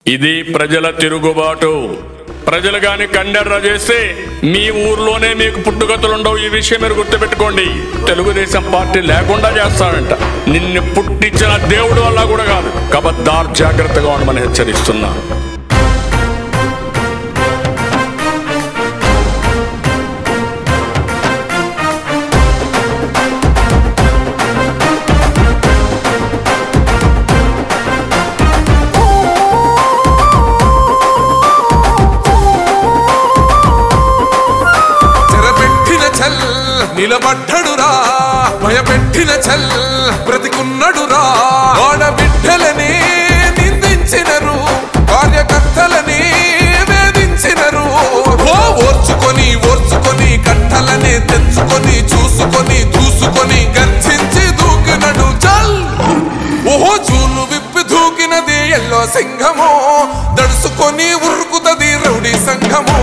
ఇది ప్రజల తిరుగుబాటు. ప్రజలు గాని కండెర్ర చేస్తే మీ ఊర్లోనే మీకు పుట్టుగతులుండవు. ఈ విషయం మీరు గుర్తుపెట్టుకోండి. తెలుగుదేశం పార్టీ లేకుండా చేస్తాడంట. నిన్ను పుట్టించిన దేవుడు వల్ల కూడా కాదు. కబద్దార్, జాగ్రత్తగా ఉండమని హెచ్చరిస్తున్నా. నిలబడ్డడురా భయపెట్టిన చల్ బ్రతికున్నడురా. ఆడబిడ్డలని నిందించినరు, కార్యకర్తలని వేధించినరు. ఓర్చుకొని ఓర్చుకొని కట్టలనే తెంచుకొని చూసుకొని దూసుకొని గర్జించి దూకినడు చల్. ఓహో జూలు విప్పి దూకినది ఎల్లో సింహమో, దడుసుకొని ఉరుకుతది రౌడీ సంఘమో.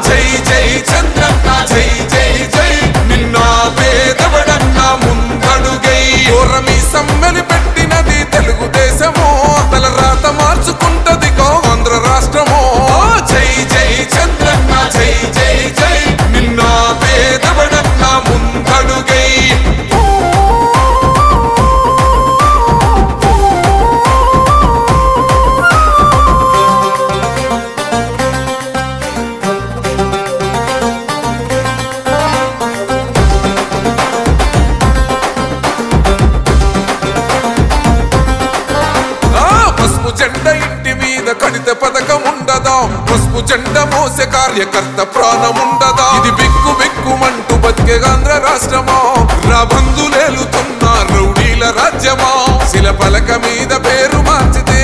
జై జై చంద్రన్న జై జై జై, నిన్న పేదవడన్న ముందడుగై. ఓరమి సమ్మెలి పెట్టినది తెలుగుదేశమో, తల రాత మార్చుకుంటది ఆంధ్ర రాష్ట్రమో. జై జై చంద్రన్న జై జై జై, నిన్న పేదవడన్న ముందడుగై. జెండ ఇంటి మీద కడిత పథకం ఉండదా, పసుపు జెండ మోసే కార్యకర్త ప్రాణముండదా. ఇది బిక్కు బిక్కుమంటూ బతికే ఆంధ్ర రాష్ట్రమా, రాబందులేలుతున్న రౌడీల రాజ్యమా. శిల పలక మీద పేరు మార్చితే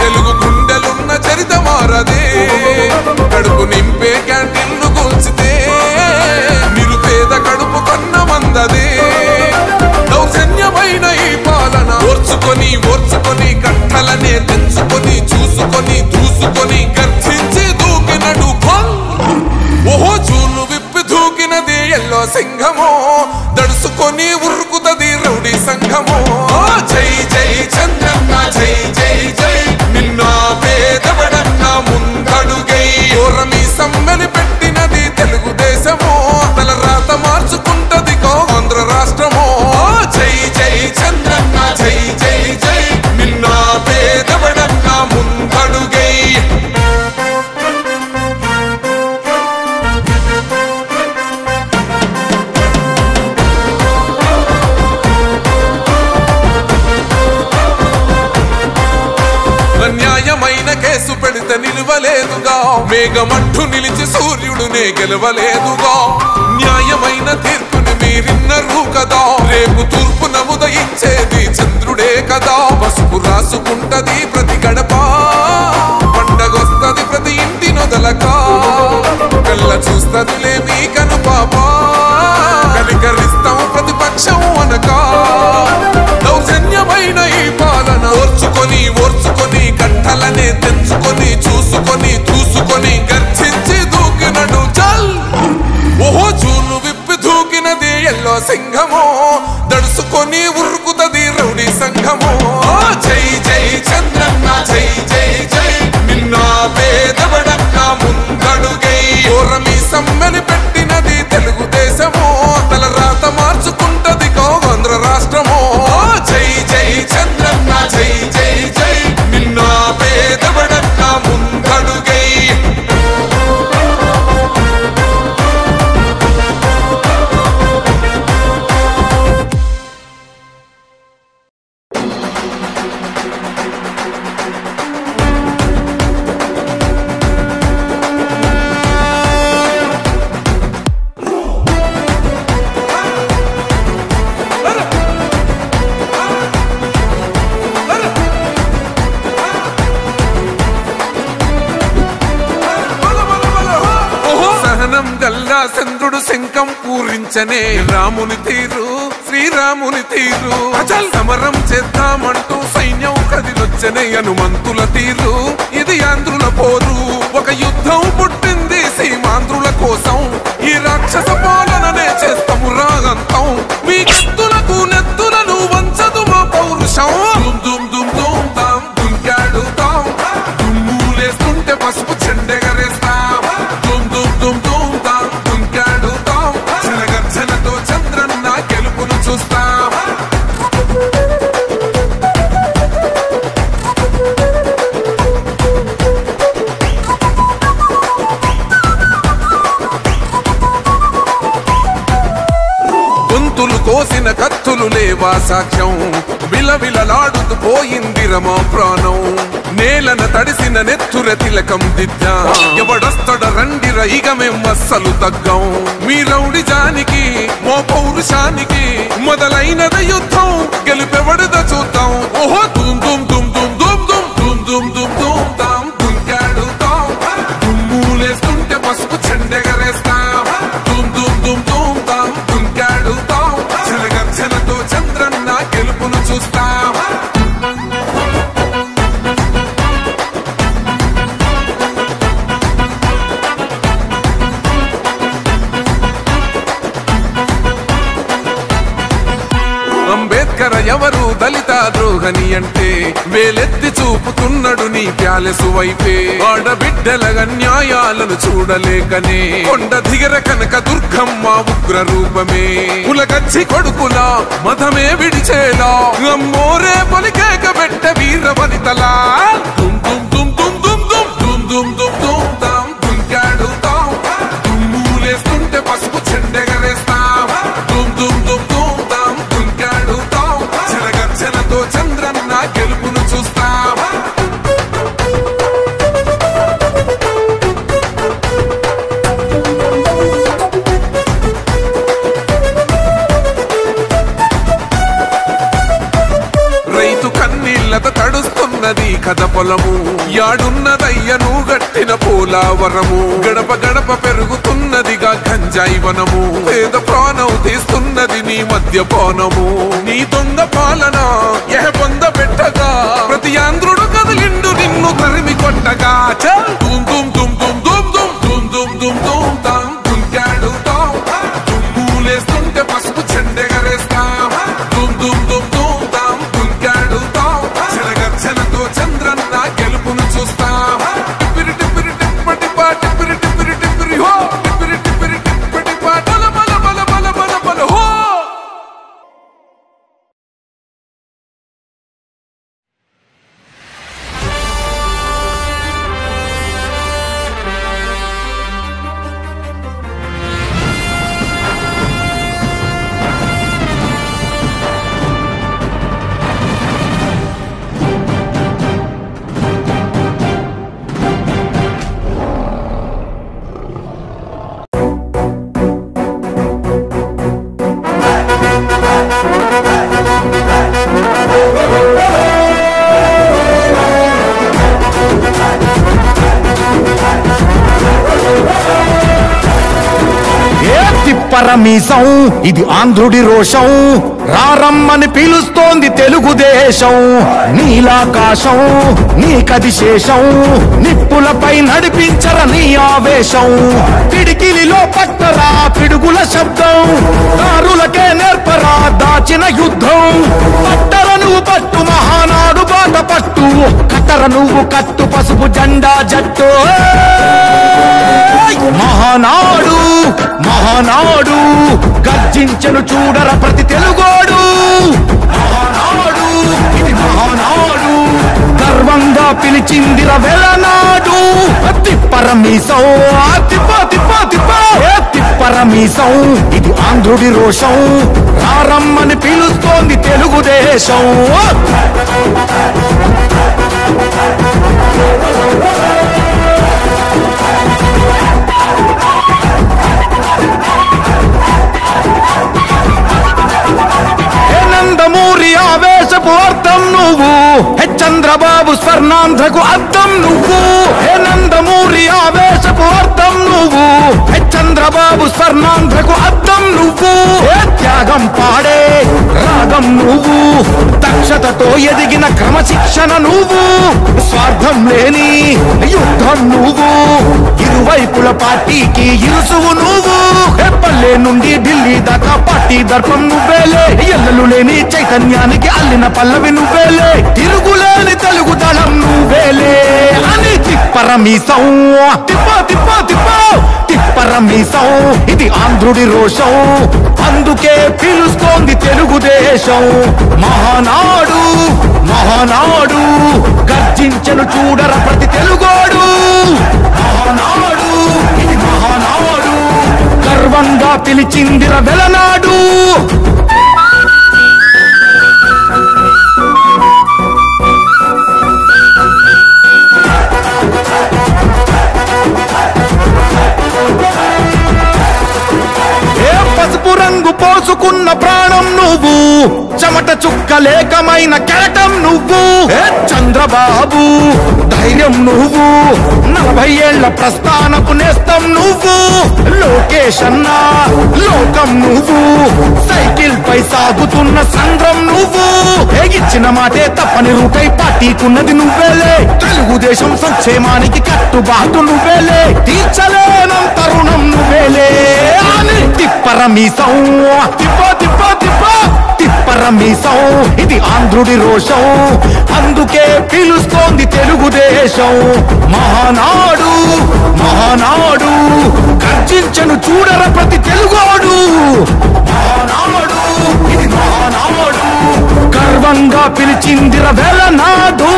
తెలుగు గుండెలున్న చరిత మారదే. కడుపు నింపే క్యాంటీన్లు కూల్చితే నిరుపేద కడుపు కన్న మందదే. దౌర్జన్యమైన ఈ పాలన ఓర్చుకొని ఓర్చుకొని కట్టలనే తెంచుకొని చూసుకొని దూసుకొని గర్జించి దూకినడు ఫల్. ఓహో జూలు విప్పి దూకినది ఎల్లో సింహమో, దడుసుకొని ఉరుకుతది రౌడీ సంఘమో. జై జై చంద్రన్న జై జై జై, నిన్న పేదవడన్న ముందడుగై. ఓరమి సమ్మెలి పెట్టినది తెలుగుదేశమో, తల రాత మార్చుకుంటది ఆంధ్ర రాష్ట్రమో. జై జై చంద్రన్న జై జై జై, నిన్న పేదవడన్న ముందడుగై. అన్యాయమైన కేసు పెడితే నిలవలేదుగా, మేఘమట్టు నిలిచి సూర్యుడునే గెలవలేదుగా. న్యాయమైన తీర్పుని మీరిన్నరు కదా, రేపు తూర్పున ఉదయించేది చంద్రుడే కదా. పసుపు రాసుకుంటది ప్రతి గడప, పండగొస్తది ప్రతి ఇంటి నొదలక. కళ్ళ చూస్తదిలే మీ కను పాప, కనికరిస్తాం ప్రతిపక్షం అనక. దౌర్జన్యమైన ఈ పాలన ఓర్చుకొని ఓర్చుకొని కట్టలనే తెంచుకొని చూసుకొని దూసుకొని గర్జించి దూకినడు చల్. ఓహో జూలు విప్పి దూకినది ఎల్లో సింహమో, దడుసుకొని ఉరుకుతది రౌడీ సంఘమో. జై జై చంద్రన్న జై జై జై, నిన్న పేదవడన్న ముందడుగై. ఓరమి సమ్మెలి పెట్టినది తెలుగుదేశమో, తల రాత మార్చుకుంటది ఆంధ్ర రాష్ట్రమో. జై జై చంద్రన్న జై జై జై, నిన్న పేదవడన్న ముందడుగై. గల్లా చంద్రుడు శంఖం పూరించనే, రాముని తీరు శ్రీరాముని తీరు. అచల్ సమరం చేద్దామంటూ సైన్యం కదిలొచ్చనే, హనుమంతుల తీరు ఇది ఆంధ్రుల పోరు. ఒక యుద్ధం పుట్టింది సీమాంధ్రుల కోసం, ఈ రాక్షస పాలననే చేస్తాము రాగంతం. మీ కత్తులకు నెత్తులను వంచదు మా పౌరుషం. దుమ్ దుమ్ దుమ్ దుమ్ తాం దుంకాడు తాం, కోసిన కత్తులు లేవా సాక్ష్యం విలవిలలాడుతూ పోయిందిరమా ప్రాణం నేలన తడిసిన నెత్తుర తిలకం దిద్దా ఎవడొస్తడ రండిర ఇక మేం అస్సలు తగ్గం మీ రౌడి జానికి మో పౌరుషానికి మొదలైనద యుద్ధం గెలుపెవడద చూద్దాం ఓహో దుమ్ దుమ్ దుమ్ దుమ్ దుమ్ దుమ్ దుమ్ దుమ్ దుమ్ దుమ్ తాం దుంకాడుతాం దుమ్ములేస్తుంటే పసుపు చెండెగరేస్తాం దుమ్ దుమ్ దుమ్ దుమ్ తాం దుంకాడుతాం చిరగర్జనతో చంద్రన్న గెలుపును చూస్తాం అంబేద్కర్ ఎవరు దళిత ద్రోహని అంటే వేలెత్తి చూపుతున్నాడు నీ ప్యాలెసు వైపే ఆడబిడ్డల న్యాయాలను చూడలేకనే కొండ దిగర కనక దుర్గమ్మ ఉగ్ర రూపమే కులగచ్చి కొడుకులా మతమే విడిచేలా అమ్మోరే పొలికేక పెట్ట వీర వనితలా దుమ్ దుమ్ దుమ్ దుమ్ దుమ్ దుమ్ దుమ్ దుమ్ దుమ్ దుమ్ తాం దుంకాడుతాం దుమ్ములేస్తుంటే పసుపు చెండెగరేస్తాం దుమ్ దుమ్ దుమ్ దుమ్ తాం దుంకాడుతాం చిరగర్జనతో చంద్రన్న గెలుపును చూస్తాం రైతు కన్నీళ్లతో తడుస్తున్నది కథ పొలము యాడున్నదయ్యను గట్టిన పోలావరము గడప గడప పెరుగుతున్నదిగా గంజాయి వనము పేద ప్రాణం తీస్తున్నది నీ మద్యపానము నీ దొంగ పాలన పొంద పెట్టగా ప్రతి ఆంధ్రుడు కదిలిండు నిన్ను తరిమి కొట్టగా దుమ్ దుమ్ దుమ్ దుమ్ దుమ్ దుమ్ దుమ్ దుమ్ దుమ్ దుమ్ తాం దుంకాడుతాం దుమ్ములేస్తుంటే పసుపు చెండెగరేస్తాం దుమ్ దుమ్ దుమ్ దుమ్ తాం దుంకాడుతాం చిరగర్జనతో చంద్రన్న గెలుపును చూస్తాం టిప్పిరి టిప్పిరి టిప్పటి పా టిప్పిరి టిప్పిరి టిప్పిరి హో టిప్పిరి టిప్పిరి టిప్పటి పా బల బల బల బల బల బల హో పరమీసం ఇది ఆంధ్రుడి రోషం రారమ్మని పిలుస్తోంది తెలుగుదేశం నీలాకాశం నీకది శేషం నిప్పులపై నడిపించర నీ ఆవేశం పిడికిలిలో పట్టరా పిడుగుల శబ్దం దారులకే నేర్పరా దాచిన యుద్ధం పట్టర నువ్వు పట్టు మహానాడు బాట పట్టు కట్టర నువ్వు కట్టు పసుపు జెండా జట్టు మహానాడు మహానాడు గర్జించను చూడర ప్రతి తెలుగోడు మహానాడు ఇది మహానాడు గర్వంగా పిలిచిందిర వెలనాడు తిప్పరమీసం తిప్ప తిప్ప తిప్ప తిప్పరమీసం ఇది ఆంధ్రుడి రోషం రారమ్మని పిలుస్తోంది తెలుగుదేశం నందమూరి ఆవేశపు అర్థం నువ్వు చంద్రబాబు స్వర్ణాంధ్రకు అర్థం నువ్వు నందమూరి ఆవేశపు అర్థం నువ్వు చంద్రబాబు స్వర్ణాంధ్రకు అర్థం నువ్వు త్యాగం పాడే రాగం నువ్వు దక్షతతో ఎదిగిన క్రమశిక్షణ నువ్వు స్వార్థం లేని యుద్ధం నువ్వు ఇరువైపుల పార్టీకి ఇరుసువు నువ్వు పల్లె నుండి ఢిల్లీ దాకా పార్టీ దర్పం నువ్వేలే ఎల్లలు లేని చైతన్యానికి అల్లిన పల్లవి నువ్వేలే తిరుగులేని తెలుగు దళం నువ్వేలే అని తిప్పరమీసం తిప్ప తిప్ప తిప్ప తిప్పరమీసం ఇది ఆంధ్రుడి రోషం అందుకే పిలుస్తోంది తెలుగుదేశం మహానాడు మహానాడు గర్జించను చూడర ప్రతి తెలుగోడు మహానాడు ఇది మహానాడు గర్వంగా పిలిచిందిర వెలనాడు నువ్వు, చెమట చుక్కలేకమైన కెరటం నువ్వు. చంద్రబాబు ధైర్యం నువ్వు, 40 ఏళ్ల ప్రస్థానపు నేస్తం నువ్వు. లోకేష్ అన్న లోకం నువ్వు, సైకిల్ పై సాగుతున్న సంద్రం నువ్వు. ఇచ్చిన మాటే తప్పని రూపై పార్టీకున్నది నువ్వేలే, తెలుగుదేశం సంక్షేమానికి కట్టుబాటు నువ్వేలే, తీర్చలేనంత రుణం నువ్వేలే. తిప్పరమీసం తిప్పో తిప్పో తిప్పో తిప్పరమీసం, ఇది ఆంధ్రుడి రోషం, అందుకే పిలుస్తోంది తెలుగుదేశం. మహానాడు మహానాడు గర్జించను చూడర ప్రతి తెలుగోడు. మహానాడు ఇది మహానాడు, గర్వంగా పిలిచిందిర వెలనాడు.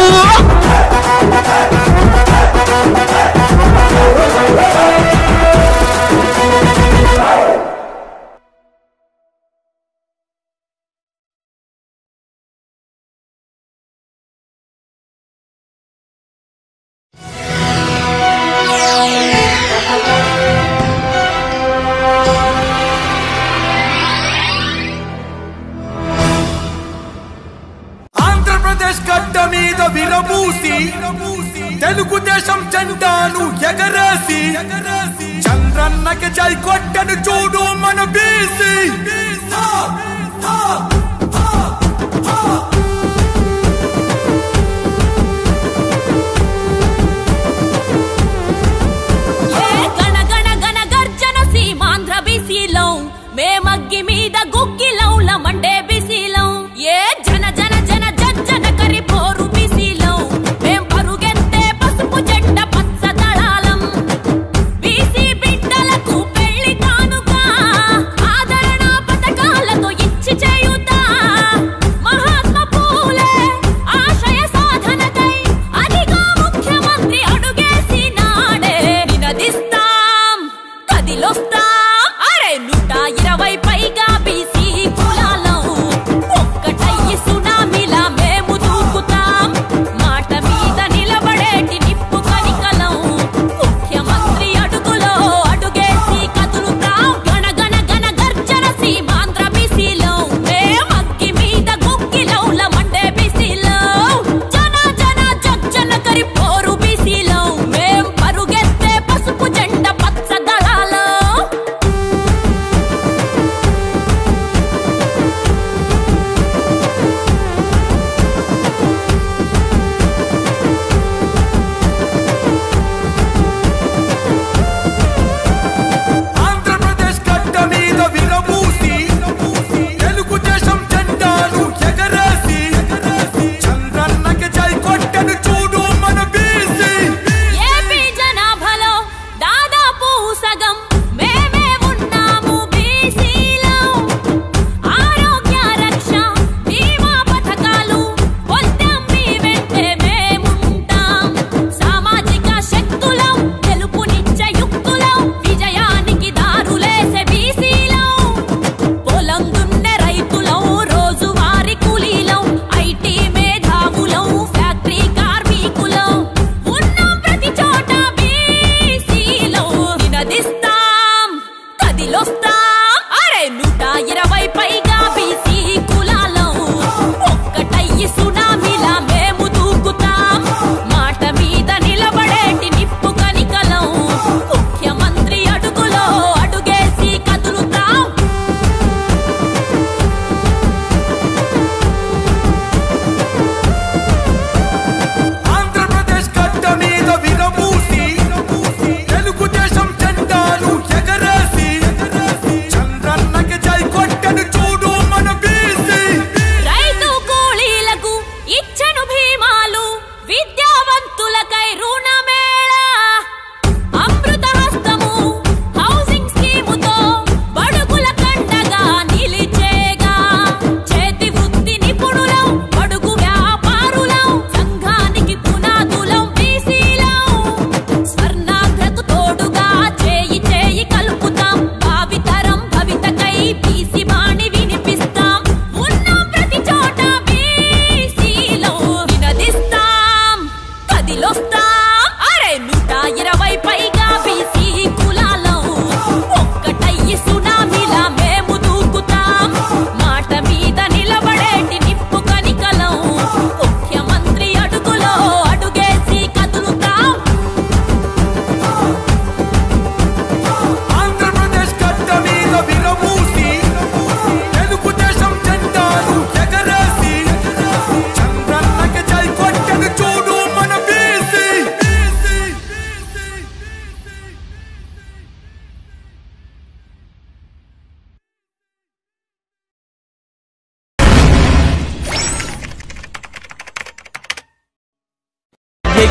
ఆంధ్రప్రదేశ్ గడ్డ మీద విరబూసి తెలుగుదేశం జెండాను ఎగరేసి చంద్రన్నకి జై కొట్టను చూడు మన బీసీ. గణ గణ గణ గర్జన సీమాంధ్ర బీసీలో, మేమగ్గి మీద గుగ్గిలౌల మండే బీసీలో. ఏ జన జన జన జన కరి పోరు బీసీలో, మేం పరుగెత్తే పసుపు జెండ పచ్చ దళాలం. బీసీ బిడ్డలకు పెళ్లి కానుక ఆదరణ పథకాలతో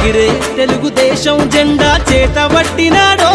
ఎగిరే తెలుగుదేశం జెండా చేతబట్టినాడో